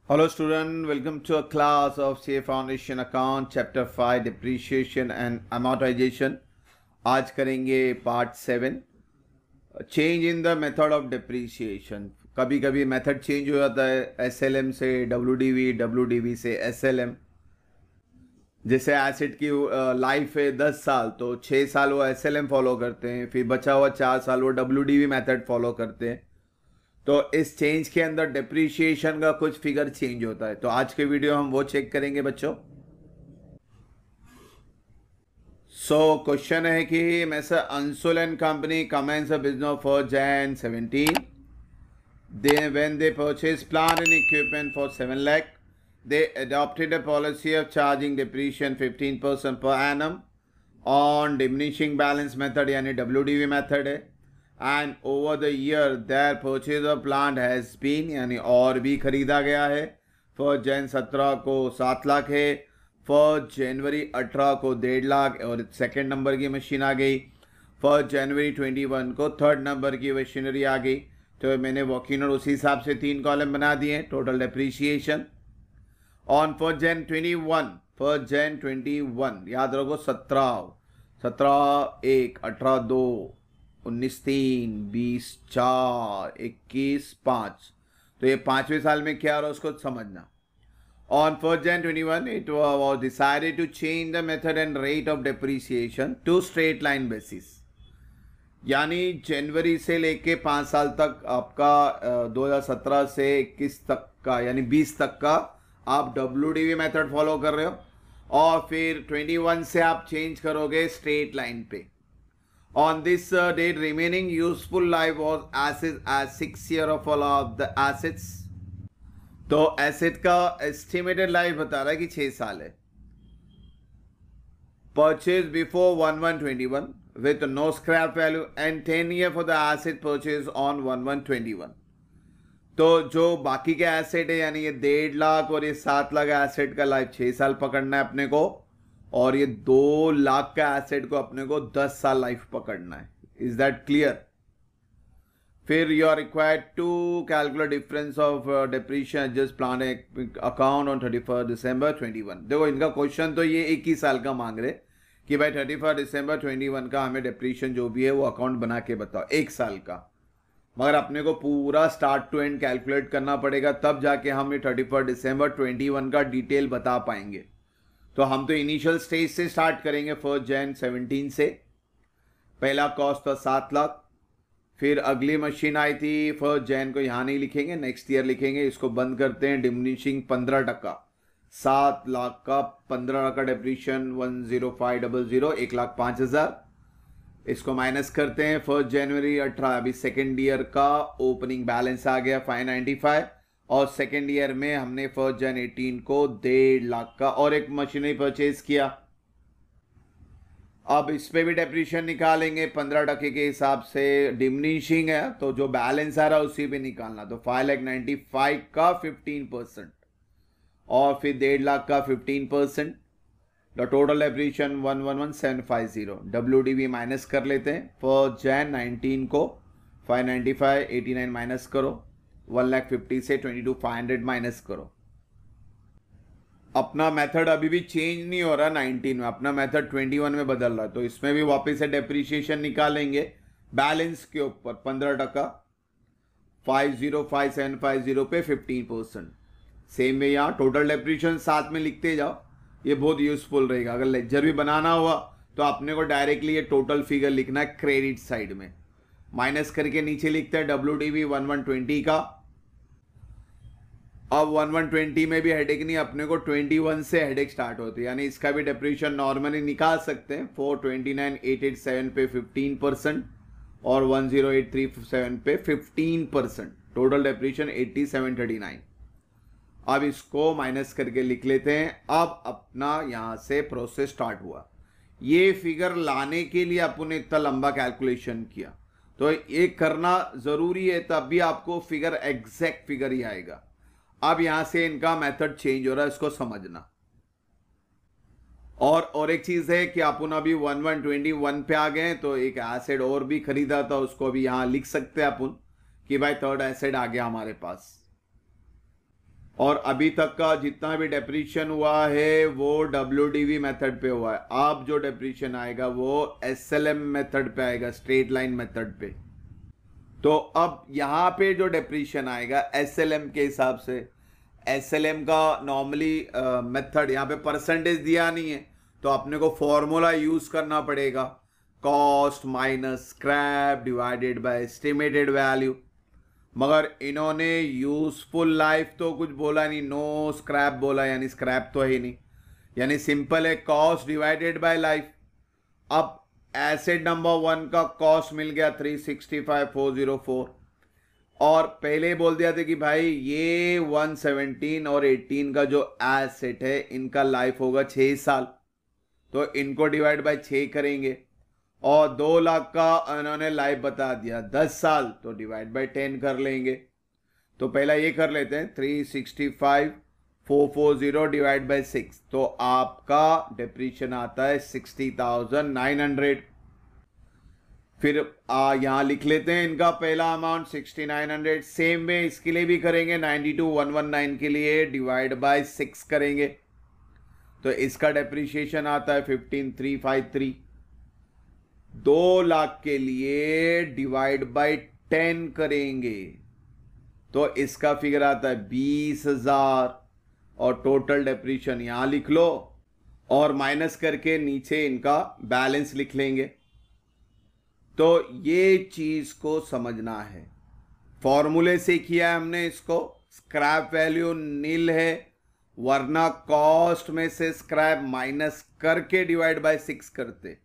Hello student, welcome to a class of CA Foundation Account Chapter 5 Depreciation and Amortization. आज करेंगे part 7 change in the method of depreciation. कभी कभी method change हो जाता है SLM से WDV, WDV से SLM. जैसे एसिड की लाइफ है 10 साल तो 6 साल वो SLM फॉलो करते हैं, फिर बचा हुआ 4 साल वो WDV मेथड फॉलो करते हैं. तो इस चेंज के अंदर डिप्रिशिएशन का कुछ फिगर चेंज होता है. तो आज के वीडियो हम वो चेक करेंगे बच्चों. सो क्वेश्चन है कि messrs Anshul and company commence a business for Jan 17. They when they purchased plant and equipment for 7 lakh, they adopted a policy of charging depreciation 15% per annum on diminishing balance method यानी WDV method है. And over the year there purchase of plant has been यानी और भी खरीदा गया है. For Jan 17 को 7 लाख है, फॉर जनवरी 18 को 1.5 लाख और सेकेंड नंबर की मशीन आ गई. फॉर जनवरी 21 को थर्ड नंबर की मशीनरी आ गई. तो मैंने वॉकिंग और उसी हिसाब से 3 कॉलम बना दिए. Total depreciation on for Jan 21 याद रखो 17 1 18 2 19 3 20 4 21 5. तो ये 5वें साल में क्या हो रहा है उसको समझना. On for Jan 21 it was decided to change the method and rate of depreciation to straight line basis. यानी जनवरी से लेके 5 साल तक आपका 2017 से 21 तक का यानी 20 तक का आप WDV मेथड फॉलो कर रहे हो और फिर 21 से आप चेंज करोगे स्ट्रेट लाइन पे. On this date, remaining useful life was as 6 year of all of the assets. तो एसेट का एस्टिमेटेड लाइफ बता रहा है कि 6 साल है. Purchase before 1121 with no scrap value and 10 year for the asset purchase on 1121. तो जो बाकी के एसेट है यानी ये 1.5 लाख और ये 7 लाख एसेट का लाइफ 6 साल पकड़ना है अपने को और ये 2 लाख का एसेट को अपने को 10 साल लाइफ पकड़ना है. Is that clear? फिर you are required to calculate difference of depreciation adjust plan account on 31 December 21. देखो इनका क्वेश्चन तो ये 1 ही साल का मांग रहे कि भाई 31 दिसंबर 21 का हमें डिप्रिशिएशन जो भी है वो अकाउंट बना के बताओ 1 साल का. मगर अपने को पूरा स्टार्ट टू एंड कैलकुलेट करना पड़ेगा तब जाके हम ये 31 दिसंबर 21 का डिटेल बता पाएंगे. तो हम तो इनिशियल स्टेज से स्टार्ट करेंगे. फर्स्ट Jan 17 से पहला कॉस्ट था 7 लाख. फिर अगली मशीन आई थी फर्स्ट Jan को यहाँ नहीं लिखेंगे, नेक्स्ट ईयर लिखेंगे. इसको बंद करते हैं. डिमिनिशिंग 15%. 7 लाख का 15 का डिप्रिशिएशन 10500 1,05,000. इसको माइनस करते हैं. फर्स्ट जनवरी 18 अभी सेकेंड ईयर का ओपनिंग बैलेंस आ गया 595 और सेकेंड ईयर में हमने फर्स्ट Jan 18 को 1.5 लाख का और एक मशीनरी परचेज किया. अब इस पे भी डेप्रिशिएशन निकालेंगे 15% के हिसाब से. डिमिनिशिंग है तो जो बैलेंस आ रहा है उसी पे निकालना. तो 5,95,000 का 15% और फिर 1.5 लाख का 15%. The total depreciation 111,750. WDV minus कर लेते हैं. फर्स्ट Jan 19 को 595 89 माइनस करो. 1,50,000 से 22,500 माइनस करो. अपना मेथड अभी भी चेंज नहीं हो रहा 19 में, अपना मेथड 21 में बदल रहा है. तो इसमें भी वापस से डेप्रिशिएशन निकालेंगे बैलेंस के ऊपर 15%. 505,750 पे 15%. सेम वे यहाँ टोटल डेप्रिशिएशन साथ में लिखते जाओ. ये बहुत यूजफुल रहेगा. अगर लेजर भी बनाना हुआ तो अपने को डायरेक्टली ये टोटल फिगर लिखना है क्रेडिट साइड में. माइनस करके नीचे लिखते हैं WDV 1120 का. अब 1120 में भी हेडेक नहीं, अपने को 21 से हेडेक स्टार्ट होती है. यानी इसका भी डिप्रिशिएशन नॉर्मली निकाल सकते हैं. 429,887 पे 15% और 10,837 पे 15%. Total depreciation 8739. अब इसको माइनस करके लिख लेते हैं. अब अपना यहां से प्रोसेस स्टार्ट हुआ. ये फिगर लाने के लिए अपन ने इतना लंबा कैलकुलेशन किया तो ये करना जरूरी है, तब भी आपको फिगर एग्जैक्ट फिगर ही आएगा. अब यहां से इनका मेथड चेंज हो रहा है, इसको समझना. और एक चीज है कि अपन अभी 1121 पे आ गए तो एक एसेट और भी खरीदा था, उसको भी यहां लिख सकते हैं अपन कि भाई थर्ड एसेट आ गया हमारे पास. और अभी तक का जितना भी डेप्रीशिएशन हुआ है वो WDV मेथड पे हुआ है। अब जो डेप्रीशिएशन आएगा वो SLM मेथड पे आएगा, स्ट्रेट लाइन मेथड पे। तो अब यहाँ पे जो डेप्रीशिएशन आएगा SLM के हिसाब से, SLM का नॉर्मली मेथड यहाँ पे परसेंटेज दिया नहीं है, तो अपने को फॉर्मूला यूज करना पड़ेगा, cost minus scrap divided by estimated value. मगर इन्होंने यूजफुल लाइफ तो कुछ बोला नहीं, नो स्क्रैप बोला, यानी स्क्रैप तो है ही नहीं, यानी सिंपल है कॉस्ट डिवाइडेड बाय लाइफ। अब एसेट नंबर 1 का कॉस्ट मिल गया 365,404, और पहले बोल दिया था कि भाई ये 117 और 18 का जो एसेट है इनका लाइफ होगा 6 साल, तो इनको डिवाइड बाय 6 करेंगे। और 2 लाख का इन्होंने लाइफ बता दिया 10 साल, तो डिवाइड बाय 10 कर लेंगे। तो पहला ये कर लेते हैं 365,440 डिवाइड बाय 6, तो आपका डेप्रीशिएशन आता है 60,900। फिर यहां लिख लेते हैं इनका पहला अमाउंट 6900। सेम में इसके लिए भी करेंगे, 92,119 के लिए डिवाइड बाय 6 करेंगे, तो इसका डेप्रीशिएशन आता है 15,353। 2 लाख के लिए डिवाइड बाय 10 करेंगे, तो इसका फिगर आता है 20,000, और टोटल डेप्रीशिएशन यहां लिख लो और माइनस करके नीचे इनका बैलेंस लिख लेंगे। तो ये चीज को समझना है, फॉर्मूले से किया है हमने इसको, स्क्रैप वैल्यू नील है, वरना कॉस्ट में से स्क्रैप माइनस करके डिवाइड बाय 6 करते।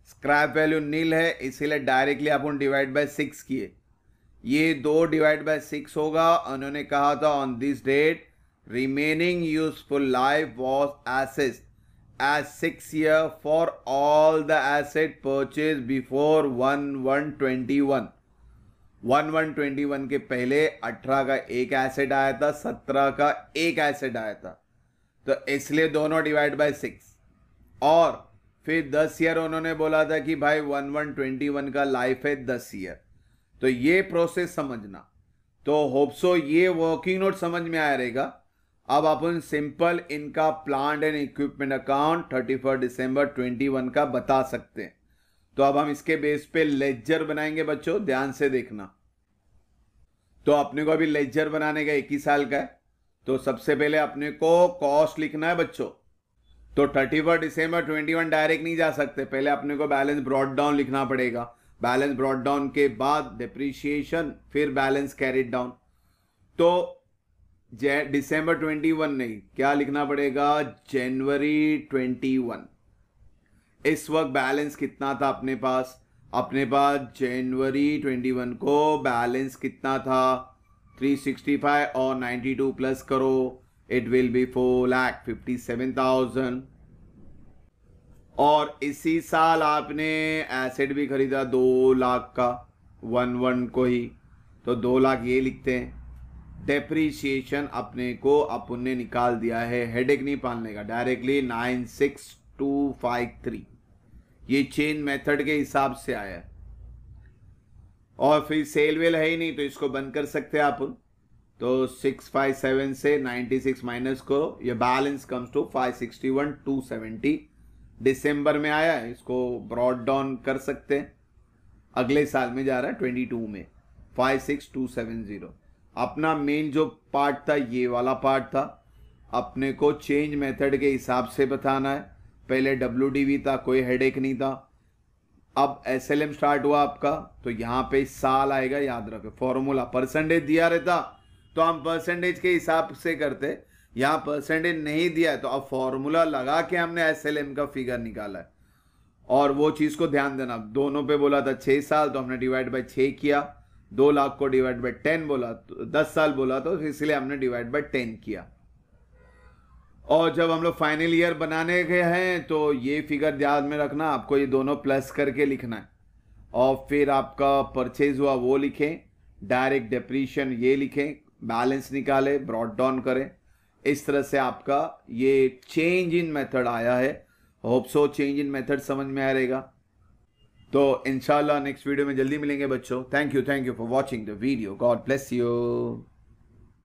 स्क्रैप वैल्यू नील है, इसीलिए डायरेक्टली अपन डिवाइड बाय 6 किए। ये 2 डिवाइड बाय 6 होगा। उन्होंने कहा था on this date remaining useful life was assessed as 6 year for all the asset purchased before 1121। 1121 के पहले 18 का एक एसेट आया था, 17 का एक एसेट आया था, तो इसलिए दोनों डिवाइड बाय 6। और फिर 10 ईयर उन्होंने बोला था कि भाई 1121 का लाइफ है 10 ईयर, तो ये प्रोसेस समझना। तो होप सो ये वर्किंग नोट समझ में आया रहेगा। अब अपन सिंपल इनका plant and equipment account 31 December 21 का बता सकते हैं। तो अब हम इसके बेस पे लेजर बनाएंगे बच्चों, ध्यान से देखना। तो अपने को अभी लेजर बनाने का 21 साल का है, तो सबसे पहले अपने को कॉस्ट लिखना है बच्चों। तो 31 दिसंबर 21 डायरेक्ट नहीं जा सकते, पहले अपने को बैलेंस ब्रॉट डाउन लिखना पड़ेगा। बैलेंस ब्रॉट डाउन के बाद डिप्रीशिएशन, फिर बैलेंस कैरिड डाउन। तो दिसंबर 21 नहीं, क्या लिखना पड़ेगा, जनवरी 21। इस वक्त बैलेंस कितना था अपने पास, जनवरी 21 को बैलेंस कितना था 365, और 92 प्लस करो, इट विल बी 4,57,000। और इसी साल आपने एसेट भी खरीदा 2 लाख का 11 को ही, तो 2 लाख ये लिखते हैं। डेप्रीशिएशन अपने को अपन ने निकाल दिया है, हेडेक नहीं पालने का, डायरेक्टली 96,253, ये चेंज मेथड के हिसाब से आया है। और फिर सेल वेल है ही नहीं, तो इसको बंद कर सकते हैं अपन। तो 657 से 96 माइनस करो, ये बैलेंस कम्स टू 561,270। दिसंबर में आया है, इसको ब्रॉड डाउन कर सकते हैं, अगले साल में जा रहा है 22 में 56270। अपना मेन जो पार्ट था ये वाला पार्ट था, अपने को चेंज मेथड के हिसाब से बताना है। पहले WDV था, कोई हेडेक नहीं था। अब SLM स्टार्ट हुआ आपका, तो यहाँ पे साल आएगा, याद रखो फॉर्मूला परसेंटेज दिया रहता तो हम परसेंटेज के हिसाब से करते, यहाँ परसेंटेज नहीं दिया है तो अब फॉर्मूला लगा के हमने SLM का फिगर निकाला है। और वो चीज़ को ध्यान देना, दोनों पे बोला था 6 साल, तो हमने डिवाइड बाय 6 किया। 2 लाख को डिवाइड बाय 10 बोला, तो 10 साल बोला, तो इसलिए हमने डिवाइड बाय 10 किया। और जब हम लोग फाइनल ईयर बनाने के हैं तो ये फिगर ध्यान में रखना, आपको ये दोनों प्लस करके लिखना है। और फिर आपका परचेज हुआ वो लिखें, डायरेक्ट डेप्रीशिएशन ये लिखें, बैलेंस निकालें, ब्रॉट डाउन करें। इस तरह से आपका ये चेंज इन मेथड आया है। Hope so change in method समझ में आ रहेगा। तो इंशाल्लाह नेक्स्ट वीडियो में जल्दी मिलेंगे बच्चों। Thank you for watching the video. God bless you.